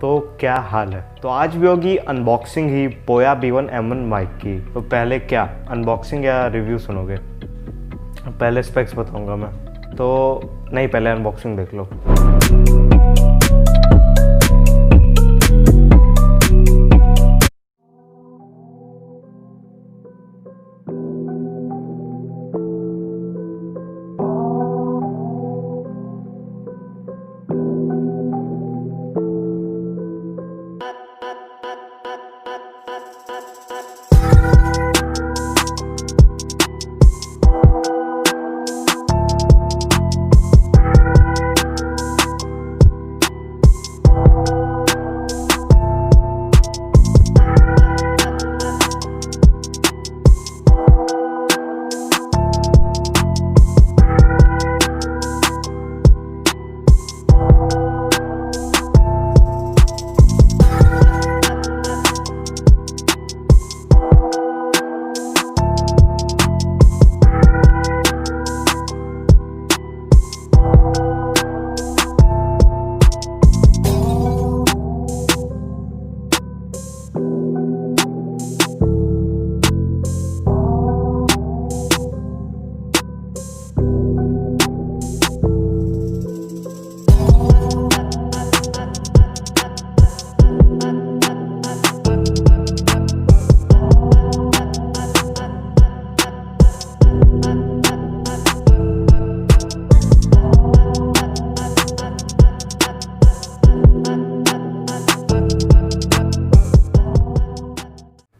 तो क्या हाल है। तो आज भी होगी अनबॉक्सिंग ही बोया B1M1 माइक की। तो पहले क्या अनबॉक्सिंग या रिव्यू सुनोगे? पहले स्पेक्स बताऊंगा मैं। तो नहीं, पहले अनबॉक्सिंग देख लो।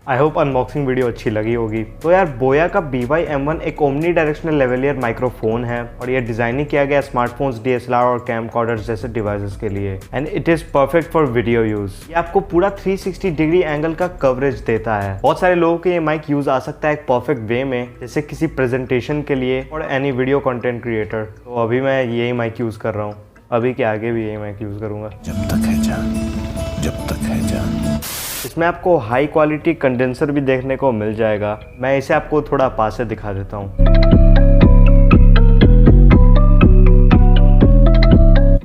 आई होप अनबॉक्सिंग वीडियो अच्छी लगी होगी। तो यार बोया का BY-M1 एक ओमनी डायरेक्शनल लेवलियर माइक्रोफोन है और ये डिजाइन किया गया स्मार्टफोन्स, DSLR और कैमकॉर्डर्स जैसे डिवाइसेस के लिए and it is perfect for video use. ये आपको पूरा 360 डिग्री एंगल का कवरेज देता है। बहुत सारे लोगों के ये माइक यूज आ सकता है एक परफेक्ट वे में, जैसे किसी प्रेजेंटेशन के लिए और एनी वीडियो कंटेंट क्रिएटर। तो अभी मैं यही माइक यूज कर रहा हूँ, अभी के आगे भी यही माइक यूज करूंगा। जब तक है जान, जब तक है जान। इसमें आपको हाई क्वालिटी कंडेंसर भी देखने को मिल जाएगा। मैं इसे आपको थोड़ा पास से दिखा देता हूँ।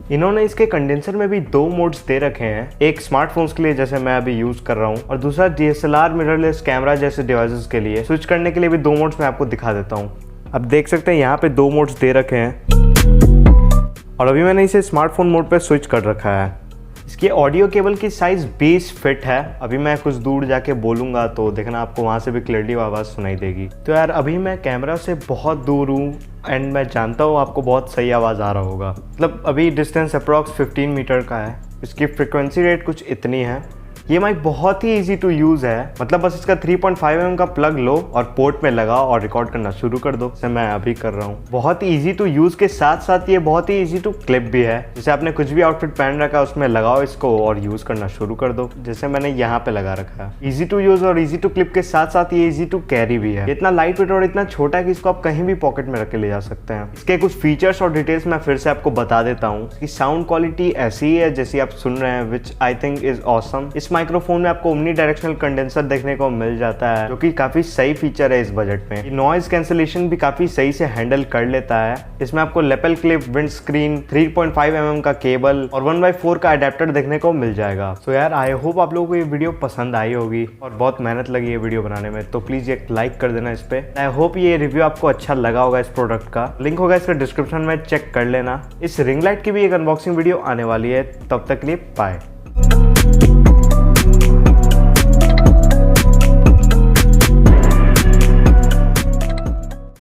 इन्होंने इसके कंडेंसर में भी दो मोड्स दे रखे हैं, एक स्मार्टफोन्स के लिए जैसे मैं अभी यूज कर रहा हूँ और दूसरा DSLR मिररलेस कैमरा जैसे डिवाइसेस के लिए। स्विच करने के लिए भी दो मोड्स मैं आपको दिखा देता हूँ। अब देख सकते हैं यहाँ पे दो मोड्स दे रखे हैं और अभी मैंने इसे स्मार्टफोन मोड पे स्विच कर रखा है। इसकी ऑडियो केबल की साइज 20 फिट है। अभी मैं कुछ दूर जाके बोलूंगा तो देखना आपको वहां से भी क्लियरली आवाज़ सुनाई देगी। तो यार अभी मैं कैमरा से बहुत दूर हूँ एंड मैं जानता हूँ आपको बहुत सही आवाज़ आ रहा होगा। मतलब अभी डिस्टेंस अप्रॉक्स 15 मीटर का है। इसकी फ्रिक्वेंसी रेट कुछ इतनी है। ये माइक बहुत ही इजी टू यूज़ है। मतलब बस इसका 3.5 mm का प्लग लो और पोर्ट में लगाओ और रिकॉर्ड करना शुरू कर दो, जैसे मैं अभी कर रहा हूँ। बहुत ही इजी टू यूज़ के साथ साथ ये बहुत ही इजी टू क्लिप भी है। जैसे आपने कुछ भी आउटफिट पहन रखा है उसमें लगाओ इसको और यूज़ करना शुरू कर दो, जैसे मैंने यहाँ पे लगा रखा है। इजी टू यूज़ और इजी टू क्लिप के साथ साथ ये इजी टू कैरी भी है। इतना लाइट वेट और इतना छोटा है कि इसको आप कहीं भी पॉकेट में रख के ले जा सकते हैं। इसके कुछ फीचर्स और डिटेल्स मैं फिर से आपको बता देता हूँ। इसकी साउंड क्वालिटी ऐसी ही है जैसी आप सुन रहे हैं, विच आई थिंक इज ऑसम। इस माइक्रोफोन में आपको ओमनी डायरेक्शनल कंडेंसर देखने को मिल जाता है, जो कि काफी सही फीचर है इस बजट में। नॉइज कैंसलेशन भी काफी सही से हैंडल कर लेता है। इसमें आपको lapel clip, wind screen, 3.5 mm का केबल और 1/4 का अडेप्टर देखने को मिल जाएगा। तो यार आई होप आप लोगों को ये वीडियो पसंद आई होगी और बहुत मेहनत लगी है वीडियो बनाने में, तो प्लीज एक लाइक कर देना इस पे। आई होप ये रिव्यू आपको अच्छा लगा होगा। इस प्रोडक्ट का लिंक होगा इसके डिस्क्रिप्शन में, चेक कर लेना। इस रिंग लाइट की भी एक अनबॉक्सिंग वीडियो आने वाली है। तब तक के लिए बाय।